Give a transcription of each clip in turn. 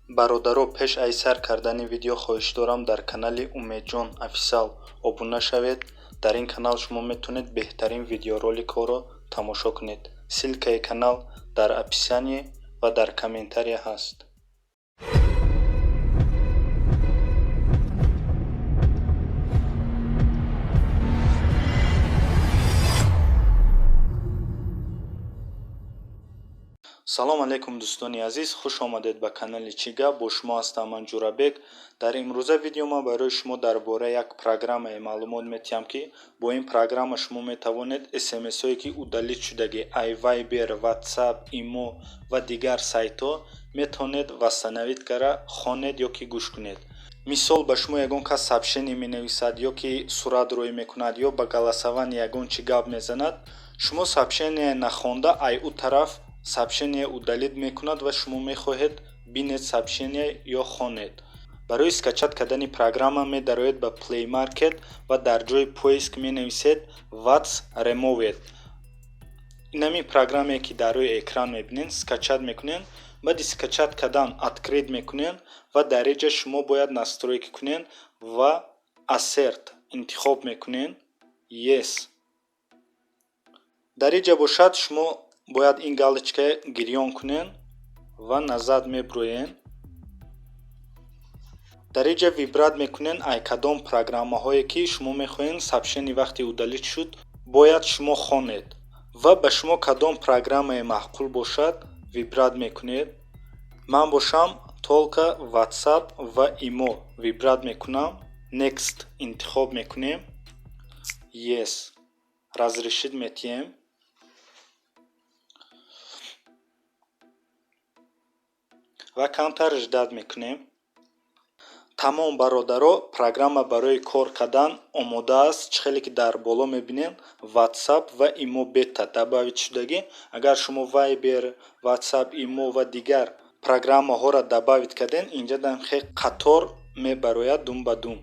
бародаро, пеш аз сар кардани видео хоҳиш дорам дар канали Umedjon офисиал обуна шавед. дар ин канал шумо метавонед беҳтарин видеороликҳоро тамошо кунед. Ссилкаи канал дар описание ва дар комментария ҳаст. салом алейкум дӯстони азиз, хуш омадед ба канали Чига. бо шумо ҳастам ман Ҷурабек. дар имрӯза видео ман барои шумо дар бораи як программаи маълумот метиҳам ки бо ин программа шумо метавонед смсҳое ки удалит шудаги ай вайбер, ватсап, имо ва дигар сайтҳо метавонед восстановид кара хонед ё ки гӯш кунед. мисол ба шумо ягон кас сообщение менависад ё ки сурат рӯй мекунад ё ба галасавани ягон чи гап мезанад, шумо сообщение нахонда ай у тараф сообщение удалит мекунад ва шумо мехоҳед бинед сообщение ё хонед. барои скачат кардани программа медароед ба Play Market ва дар ҷои поиск менависед What's Removed. инами программе ки дар рӯи экран мебинед, скачат мекунед. баъди скачат кардан открит мекунед ва дар инҷа шумо бояд настройки кунед ва Assert интихоб мекунед Yes. дар инҷа бошад шумо бояд ин галочка гирён кунен ва назад мебурӯен. дар инҷа вибрат мекунен ай кадом программаҳое ки шумо мехоҳед сообщение вақти удалит шуд бояд шумо хонед ва ба шумо кадом программае маъқул бошад вибрат мекунед. ман бошам толка WhatsApp ва имо вибрат мекунам. Next интихоб мекунем. Yes. разрешит метиҳем. ва камтар ждат мекунем. тамом бародаро, программа барои кор кардан омода аст. чихеле ки дар боло мебинем WhatsApp ва имо бета дабавид шудагӣ. агар шумо Viber, WhatsApp, имо ва дигар программаҳоро дабавид карден, инҷа дамхе қатор мебарояд дум ба дум.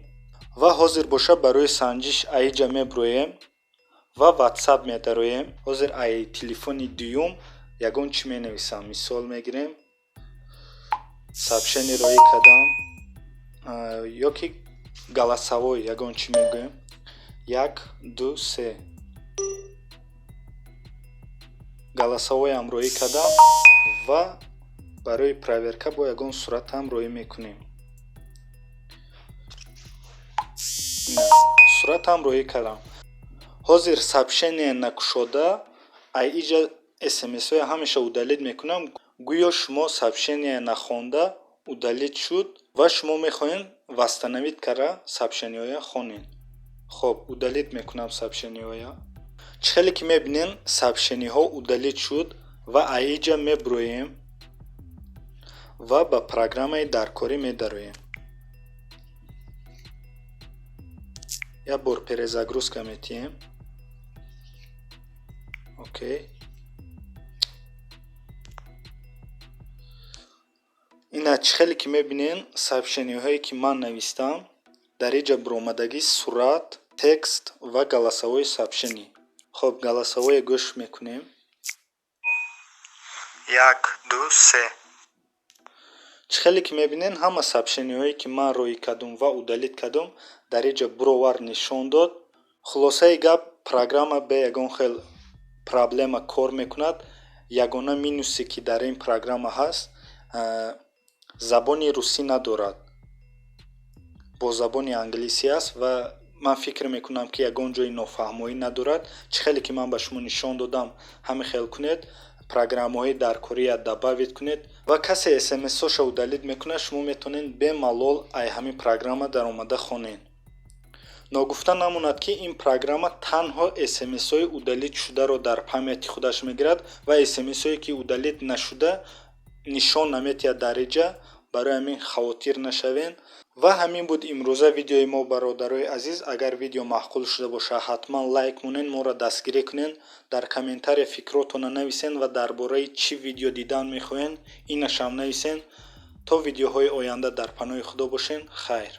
ва ҳозир боша барои санҷиш аиҷа мебурӯем ва WhatsApp медароем. ҳозир ай телефони дуюм ягон чӣ менависам. мисол мегирем сообщение роӣ кардам ё ки галасавой ягон чӣ мегӯем 1 2 3 галасавоям роӣ кардам ва барои проверка бо ягон суратам роӣ мекунем. суратам роӣ кардам. ҳозир сообщение накушода ай иҷа смсҳои ҳамеша удалит мекунам. гӯё шумо сообщение нахонда удалит шуд ва шумо мехоҳед восстановид кара сообщениҳоя хонед. хоб удалит мекунам сообщениҳоя. чихеле ки мебинем сообщениҳо удалит шуд ва аиҷа мебурӯем ва ба программаи даркорӣ медароем. як бор перезагрузка метиҳем. окей. ина чихеле ки мебинен сообщениҳое ки ман навистам дар инҷа биромадагӣ сурат, текст ва галасавои сообщение. хоб галасавое гӯш мекунем. 1 2 3 чихеле ки мебинен ҳама сообщениҳое ки ман роӣ кардум ва удалит кардум дар инҷа бировар нишон дод. хулосаи гап, программа бе ягон хел проблема кор мекунад. ягона минусе ки дар ин программа ҳаст, забони русӣ надорад, бо забони англисӣ аст ва ман фикр мекунам ки ягон ҷои нофаҳмоӣ надорад. чихеле ки ман ба шумо нишон додам ҳамин хел кунед. программаҳои даркория дабавид кунед ва касе смсҳоша удалит мекунад, шумо метавонед бемалол ай ҳамин программа дар омада хонед. ногуфта намонад ки ин программа танҳо смсҳои удалит шударо дар памяти худаш мегирад ва смсҳое ки удалит нашуда нишон наметиҳад дар инҷа. барои ҳамин хавотир нашавен. ва ҳамин буд имрӯза видеои мо бародарои азиз. агар видео маъқул шуда боша ҳатман лайк монен, моро дастгирӣ кунен, дар комментария фикротона нависен ва дар бораи чӣ видео дидан мехоҳен инашам нависен. то видеоҳои оянда дар паноҳи худо бошен. хайр.